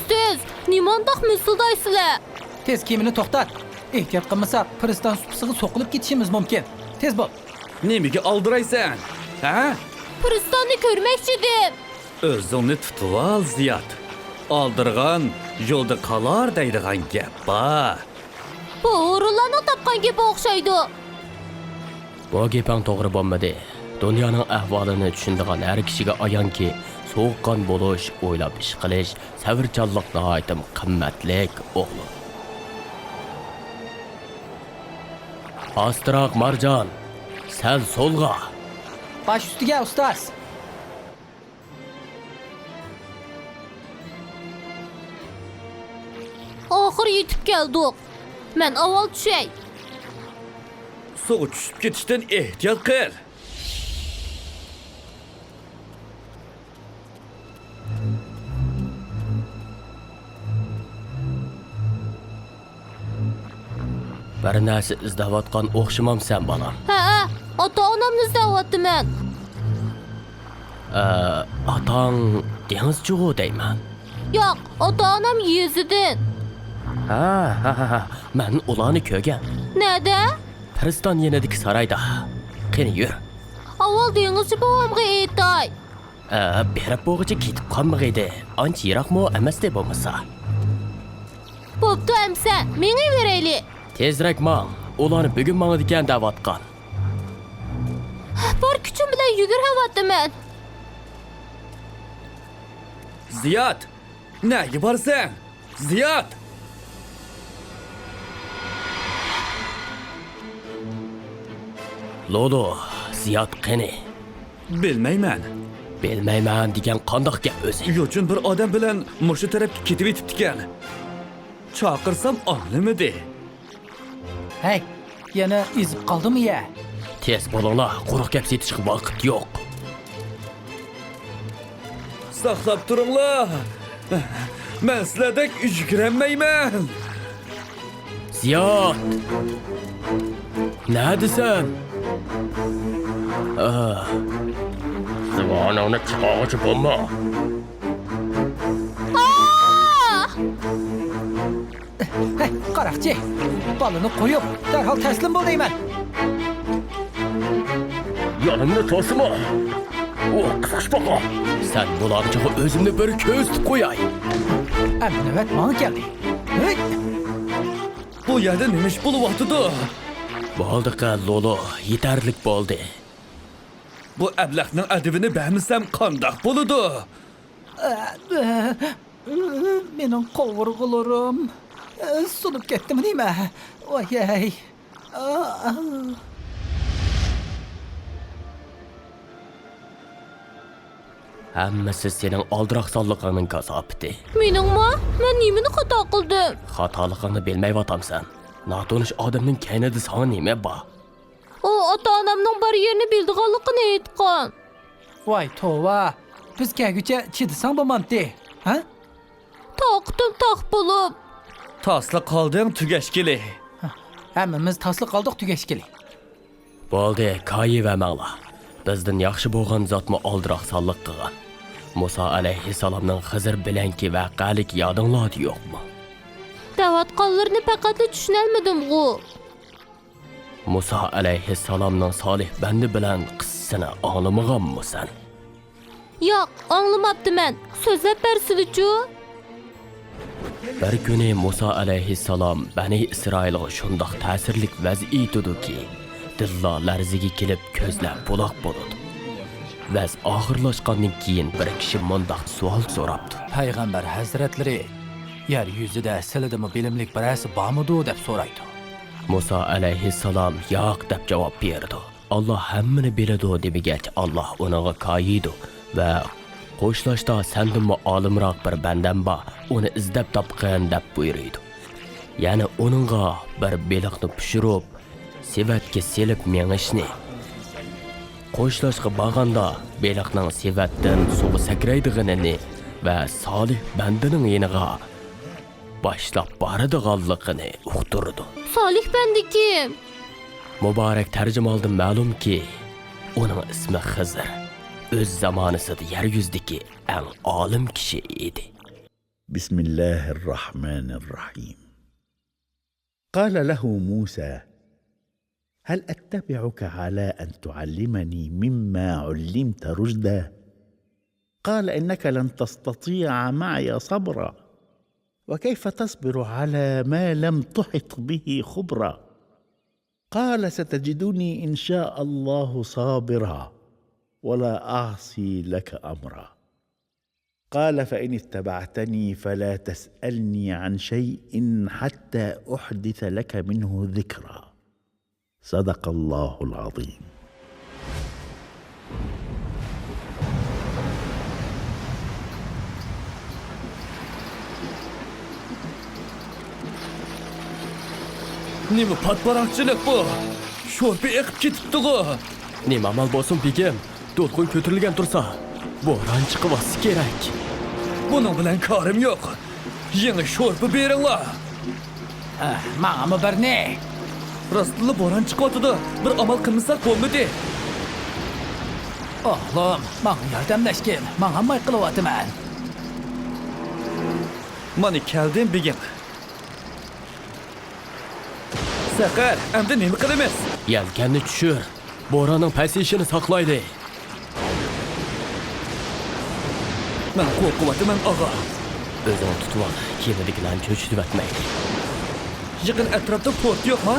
Tez, nimandaq mısıldaysılar? Tez kemini to'xtat. Ehtiyot qilmasak, Priston supisiga so'qilib ketishimiz mumkin. Tez bo'l. Nemiga aldıraysan? Ha? Pristonni ko'rmoqchidim. O'zingni tutib ol, Ziyod. Aldırgan yo'lda qolar deydigan gap bor. Bu o'g'rilarni topganga o'xshaydi. Bu gaping to'g'ri bo'lmadi. Dunyoning ahvolini tushunadigan har kishiga ayonki, so'qqon bo'lish, o'ylab ish qilish, sabrchanlik nihoyatim qimmatlik o'g'lim. Astroq Marjon, sal so'lg'a. Bash ustiga ustoz. Oxir yetib keldik. Men avval tushay. Suv tushib ketishdan ehtiyot qil. Bir narsa izlayotgan o'xshamamsan bolam. Ha, ota-onamni izlayapti men. Otang dengiz cho'g'u deyman. Yo'q, ota-onam yezidan. Ha, men ularni ko'rgan. Nada? Priston yenidagi saroyda. Qani yur. Avval dengizchi bobomga aytay. Berib bo'g'icha ketib qolmag'aydi. Ancha yiroqmi emasdi bo'lmasa. Bo'pti amsa, menga berayli. Tezroq mang. Ularni bugun menga degan da'vatgan. Bor kuchim bilan yuguryapti men. Ziyod, nega borsan? Ziyod! Lolo, Ziyod qani? Bilmayman. Bilmayman degan qandoq gap o'zi? Yo'qin bir odam bilan mushu tarafga ketib etibdi-kan. Chaqirsam anglamadi. Hey, yana ezib qoldimi ya? Tez bo'linglar, quruq gap setishga vaqt yo'q. Saqlab turinglar. Men sizlardek yugurmayman. Ziyod! Neredesin? Zıvanını çıkarıcı bulma. Hey, qaraqchi. Balını qo'yib, darhol taslim bo'l deyman. Yanımda tosma. O kısaş baka. Sen bularcığı özümde bir köz tutib qo'yay. Navbat menga keldi. Hey, Bu yerda nima ish bo'lyapti-da? Bo'ldi Lolo, yetarlik bo'ldi. Bu ablahning adibini bilmasam qandoq bo'ladi? mening qovurg'ularim sunib ketdimi deyma? Voy. Hammasi sening oldiroqsonligingning kasofati. Meningmi? Men nimani xato qildim? Xatoligingni bilmayyotamsan. Notanish odamning kaynida sana nima bor? O ota-onamning bir yerini bildiganligini aytgan. Voy tova. Biz kelguncha chidasang bo'lmamdi. Ha? Taqdim taq bo'lib. Tasla qolding tugashkili. Hammamiz tasli qoldik tugashkili. Bo'ldi, Kayi va Mangla. Bizdan yaxshi bo'lgan zotmi oldiroqsonlik qilgan. Musa alayhissalomning Xizr bilanki vaqalik yodinglarda yo'qmi? Davatqonlarni faqat tushunolmadim-ku. Musa alayhissalomning solih bandi bilan qissasini anglamaganmisan? Yo'q, anglamabdiman. So'zlab bersiz-chu. Bir kuni Musa alayhissalom Bani Isroilga shundoq ta'sirlik vaziyat tudiki, dilla larziga kelib ko'zlab buloq bo'ldi. Vaz oxirlashgandan keyin bir kishi mundaq savol so'rabdi. Payg'ambar hazratlari yer yuzida silidimi bilimlik birasi bormidi deb so'raydi. Musa alayhissalom yo'q deb javob berdi. Alloh hammani biladi demagach, Alloh unaga qoyidi va Qo'shlashda sendinmi olimroq bir bandam bor, uni izlab topqin deb buyuruydi. Ya'ni uningga bir beliqni pishirib, sevatga selib mengishni. Qo'shlashga borganda beliqning sevatdan suvga sakraydiganini va solih bandining yeniga boshlab boradiganligini uqtirdi. Salih bandi kim? Muborak tarjimondan ma'lumki, uning ismi Xizr. O'z zamonisida yer yuzidagi eng olim kishi edi. بسم الله الرحمن الرحيم. قال له موسى: هل أتبعك على أن تعلمني مما علمت رشدا؟ قال: إنك لن تستطيع معي صبرا، وكيف تصبر على ما لم تحط به خبرا؟ قال: ستجدني إن شاء الله صابرا ولا أعصي لك أمرا. قال: فإن اتبعتني فلا تسألني عن شيء حتى أحدث لك منه ذكرا. صدق الله العظيم. Nima patbaroqchilik bu? Sho'rpa eqib ketibdi-ku. Nima amal bo'lsin begim? To'lqin ko'tarilgan tursa, bo'ron chiqibasi kerak. Buning bilan korim yo'q. Yangi sho'rpa beringlar. Ma'mi bir ne? Rostli bo'ron chiqyotdi. Bir amal qilmasak bo'lmaydi. Oğlum, bana yordamlashgin. Men hammay qilyapman. Mana keldim begim. Sakar, endi nima qilamiz? Yelkanni tushir. Bo'ronning pasayishini saqlaydi. Men qo'rqyapman, og'a. O'zing tutib ol, kemadigilarni cho'chitib atmaydi. Yaqin atrofda port yo'qmi?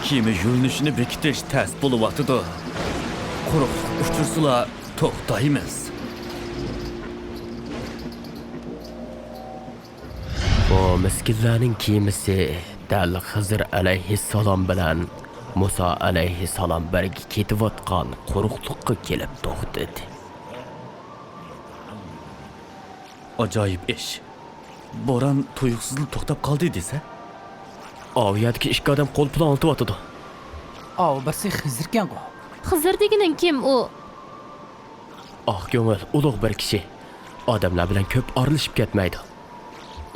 Kema yo'linishini bekitish tez bo'lyapti. Quruq uchursalar to'xtaymiz. Bu miskinlarning kemasi dal Xizr alayhissalom bilan Musa alayhissalom birga ketayotgan quruqlikqa kelib to'xtadi. Ajoyib ish. Bo'ron tuyuqsiz to'xtab qoldi desa? Aviyatga ikki odam qo'l bilan oltyapti. Av birsi Xizrkan qo. Xizr deganing kim u? Ah ko'ngil, ulug' bir kishi. Odamlar bilan ko'p orilishib ketmaydi.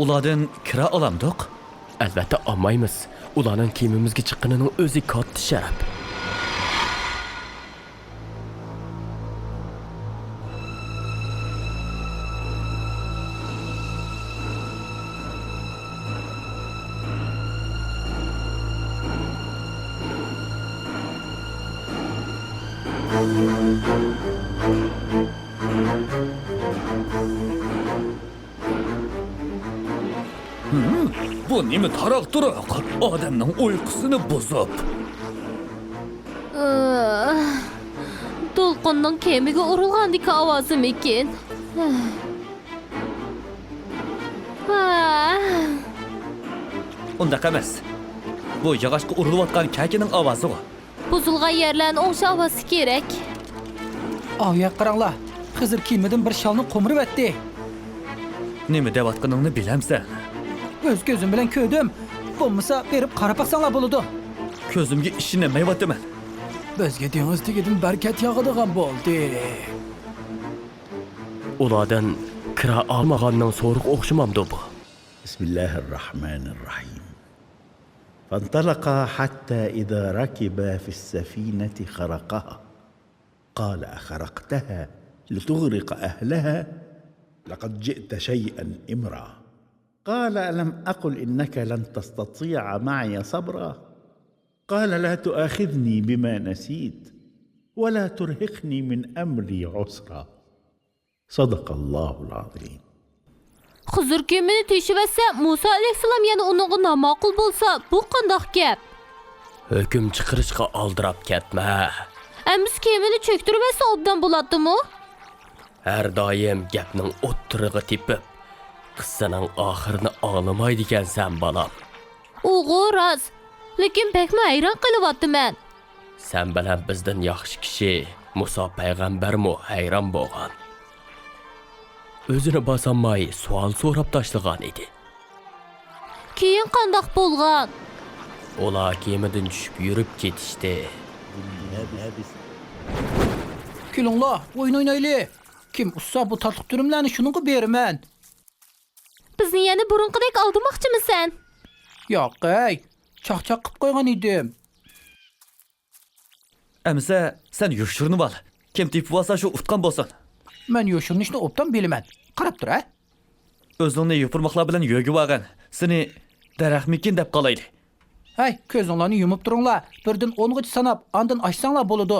Ulardan kira olamdiq. Albatta olmaymiz. Ularning kiyimimizga chiqqanining o'zi katta sharaf. Bu nima taroq-turoq? Odamning uyqusini buzib. To'lqinning kemiga urilgandek ovozim ekan. Undaq emas. Bu yog'ochga urilayotgan kakining ovozi. Buzilgan yerlarni o'ngshab kerak. Avya qaranglar. Xizr kiyimidan bir shalni qo'mirib atdi. Nima deyotganingni bilamsan? O'z ko'zim bilan ko'rdim. Bo'lmasa berib qarab baqsanglar bo'ladi. Ko'zimga ishonamayapman. Bizga dengizdagidan barkat yog'adigan bo'ldi. Ulardan kira olmaganning so'riq o'xshamamdi bu. بسم الله الرحمن الرحيم. فانطلقا حتى إذا ركبا في السفينة خرقها. قال: أخرقتها لتغرق أهلها؟ لقد جئت شيئا إمرا. قال: ألم أقل إنك لن تستطيع معي صبرا؟ قال: لا تؤاخذني بما نسيت ولا ترهقني من أمري عسرا. صدق الله العظيم. Xizr kemini teshivasa, Musa alayhissalom yana uningga namaqul bo'lsa, bu qandoq gap? Hukm chiqarishga oldirab ketma. Amiz kemini cho'ktirmasa obdan bo'ladimi? Har doim gapning o'ttirig'i tepib, qissaning oxirini anglamaydi ekansan bolam. O'g'il rost, lekin pekma hayron qilyapman. Sen bilan bizdan yaxshi kishi Musa payg'ambarmi hayron bo'lgan. o'zini bosolmay savol so'rab tashlagan edi. Keyin qandoq bo'lgan? Ular kemadan tushib yurib ketishdi. Kelinglar, o'yin o'ynaylik. Kim ussa bu tatliq turumlarni shuningga beraman. Bizni yana burunqidek aldamoqchimisan? Yo'q, chaqchaq qilib qo'ygan edim. Әмсә, sen yoshirni ol. Kim tepib olsa shu utgan bo'lsin. Men yoshirnishni obdan bilaman. Qarab tur, O'zingni yupurmoqlar bilan yo'gib olgan. Seni daraxtmikin deb qolaydi. Hey, ko'zinglarni yumib turinglar. Birdan 10gacha sanab, andin ochsanglar bo'ladi.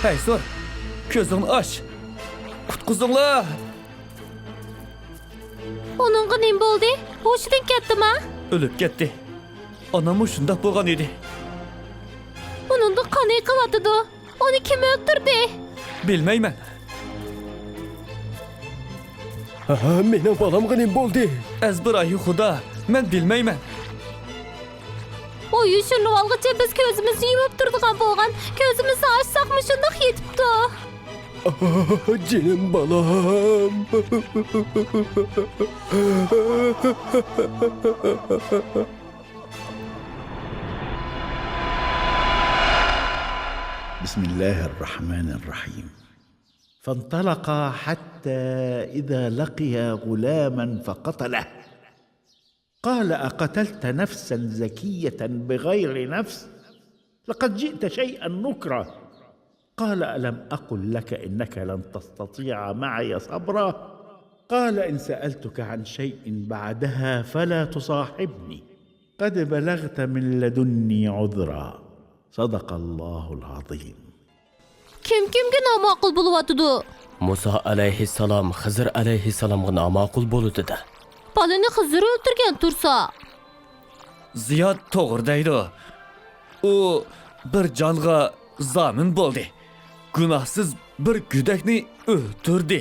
Hey, so'r. Ko'zingni och. Qutqizinglar. Onunğa nim bo'ldi? Hushidan ketdimi? O'lib ketdi. Onam shunday bo'lgan edi. Uningda qani qilyotidi? Uni kim o'ldirdi? Bilmayman. Mening bolamga nima bo'ldi? Azbirayi xudo, men bilmayman. O yushirni olg'icha biz ko'zimizni yumib turdigan bo'lgan. Ko'zimizni ochsaqmi shundoq yetibdi. Jinim balam. بسم الله الرحمن الرحيم فانطلقا حتى إذا لقيا غلاما فقتله قال أقتلت نفسا زكية بغير نفس لقد جئت شيئا نكرا قال ألم أقل لك إنك لن تستطيع معي صبرا قال إن سألتك عن شيء بعدها فلا تصاحبني قد بلغت من لدني عذرا صدق الله العظيم Kim kimga nomaqul bo'lyotidi? Musa alayhissalom Xizr alayhissalomga nomaqul bo'ldi-da. Balani Xizr o'ldirgan tursa. Ziyod to'g'ri deydi. U bir jonga zamin bo'ldi. Gunohsiz bir gudakni o'ldirdi.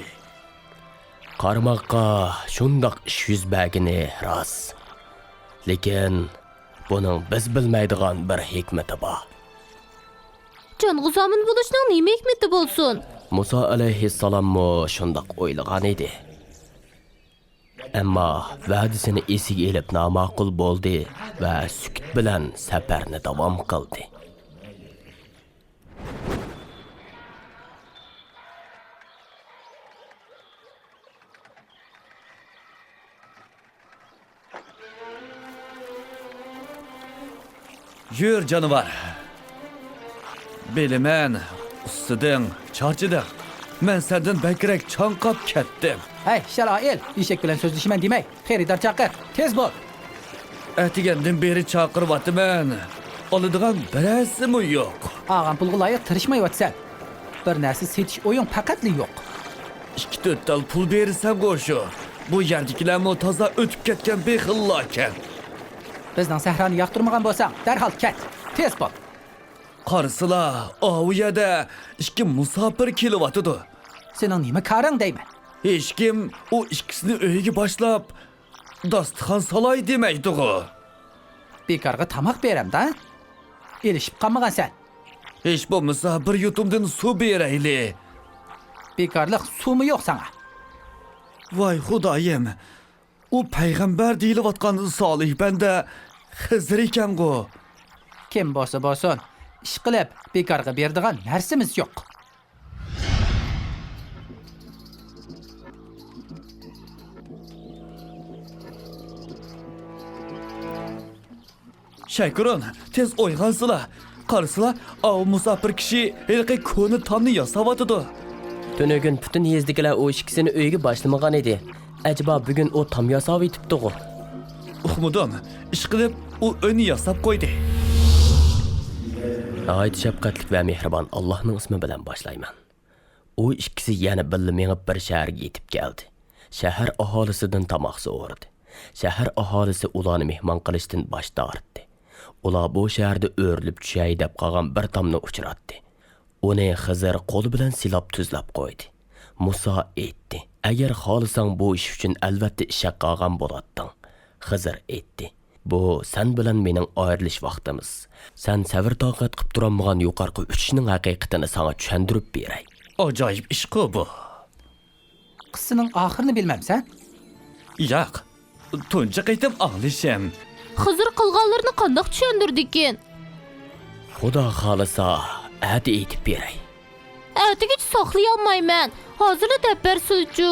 Qarmoqqa shundoq ish yuz bergini rost. Lekin buning biz bilmaydigan bir hikmati bor. Jonga zamin bo'lishning nima hikmati bo'lsin? Musa alayhissalommo shundoq o'ylagan edi. Ammo va'dasini esiga elib nomaqul bo'ldi va sukut bilan safarni davom qildi. Yur canavar. Bilimen, ustidin, charchidim. Men senden bekirek chanqab ketdim. Hey, Shaloil, eshak bilan so'zlashiman demay, xaridor chaqir. Tez bo'l. Atigandan beri chaqiryapman. Oladigan birasimi yo'q. Ağam pulga loyiq tirishmayotsan. Bir narsa setish o'yin faqatli yo'q. 2-4 tal pul bersam qo'shu. Bu yerdagilarmi toza o'tib ketgan bexillokan. Bizning sahrani yoqtirmagan bo'lsang, darhol ket. Tez bo'l. Qarsılar, o yerda 2 musofir kelyapti. Sening nima qaring deyman. Hech kim o ikkisini uyiga boshlab dasturxon solay demaydi-ku. Bekorga tamoq beram-da. Elishib qolmagansan. Hech bo'lmasa bir yutumdan suv berayli. Bekorlik suvmi yo'q sana? Voy xudoyim. U payg'ambar deyilayotgan solih banda Xizr ekan-ku. Kim bo'lsa bo'lsin, ish qilib bekorga beradigan narsamiz yo'q. Shaykurun, tez o'yg'ansizlar. Qarasizlar, o musofir kishi ilqi ko'ni tomni yasayotdi. Tunugun butun yezdikilar o ikkisini uyiga boshlamagan edi. Acaba bugun o tam yasab etibdi-ku. Uxmudim, ish qilib u uyni yasab qo'ydi. Ayet shafqatlik va mehribon Allohning ismi bilan boshlayman. U ikkisi yana birga mengib bir shaharga yetib keldi. Shahar aholisidan tamoq so'radi. Shahar aholisi ularni mehmon qilishdan bosh tortdi. Ular bu shaharda o'rilib tushay deb qolgan bir tomni uchratdi. Uni Xizr qo'li bilan silab tuzlab qo'ydi. Musa aytdi: Agar xohlasang bu ish uchun albatta ishga qolgan bo'larding. Xizr aytdi. Bu sen bilan mening ayrilish vaqtimiz. Sen sabr toqat qilib turolmagan yuqorqi uchishning haqiqatini sana tushuntirib beray. Ajoyib ish-ku bu. Qissaning oxirini bilmamsan? Yo'q. Tunji qaytib anglashim. Xizr qilganlarini qandoq tushundirdikin? Xudo xolasa, adi aytib beray. Ertaga saqlayolmayman. Hozir deb bersulchu.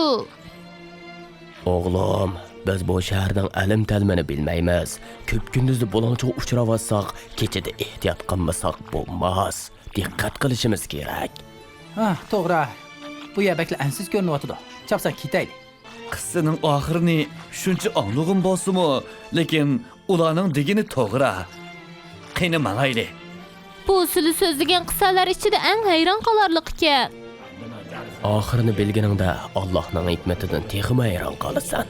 Oğlum, biz bu şəhərdən əlim təlmini bilməyimiz. Köp gündüzü bulançığa uçuravazsaq, keçədə ehtiyat qılmasaq bulmaz. Diqqət qilishimiz kerak. Ha, to'g'ri. Bu yabaklar ansiz ko'rinyapti. Chapsan ketaylik. Qissaning oxirini shuncha anglag'im bo'lsa-mu, lekin ularning degini to'g'ri. Qani mangayli. Bu sizlar so'zlagan qissalar ichida eng hayron qolarlik ekan. Oxirini bilginingda Allohning hikmatidan texmi hayron qolasan.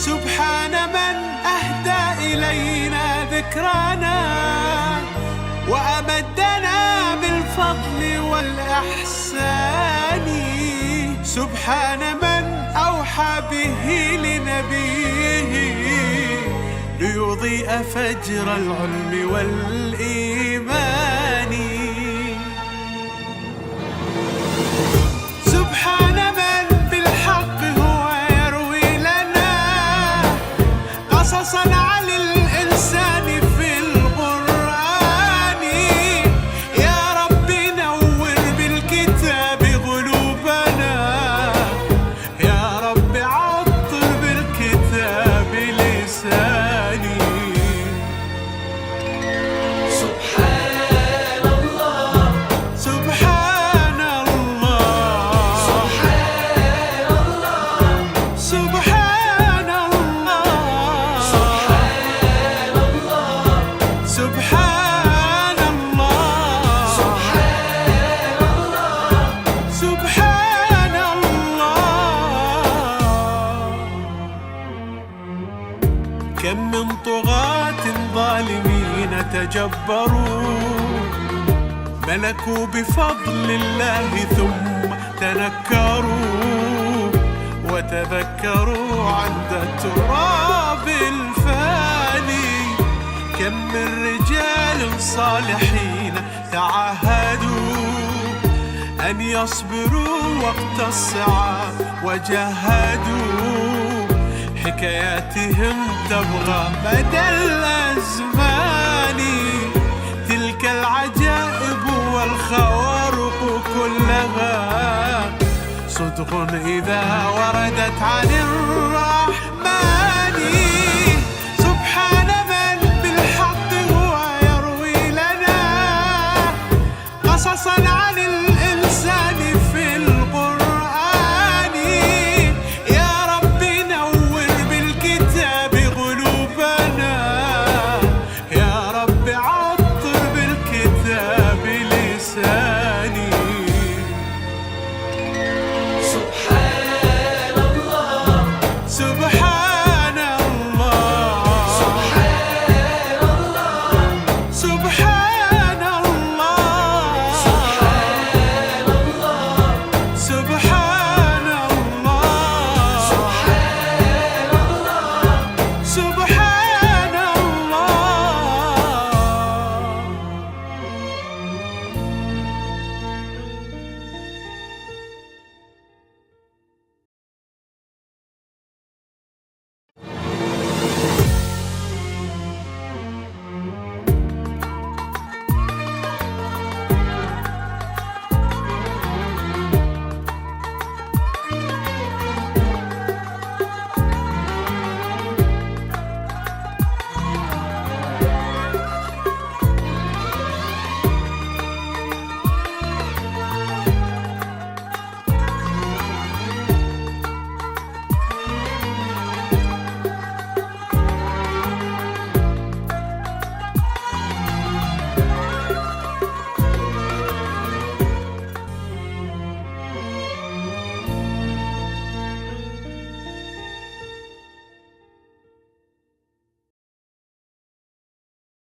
سبحان من أهدى إلينا ذكرانا وأمدنا بالفضل والإحسان سبحان من أوحى به لنبيه ليضيء فجر العلم والإيمان سبحان من بالحق هو يروي لنا قصصا عن الإنسان في القرآن يا رب نور بالكتاب قلوبنا يا رب عطر بالكتاب لساني سبحان الله سبحان الله سبحان الله سبحان الله سبحان الله سبحان الله كم من طغاة ظالمين تجبروا ملكوا بفضل الله ثم تنكروا وتذكروا عند التراب الفاني كم من رجال صالحين تعاهدوا أن يصبروا وقت الصعاب وجاهدوا حكاياتهم تبغى مدى الأزمان تلك العجائب والخوارق كلها صدق إذا وردت عن الرحمن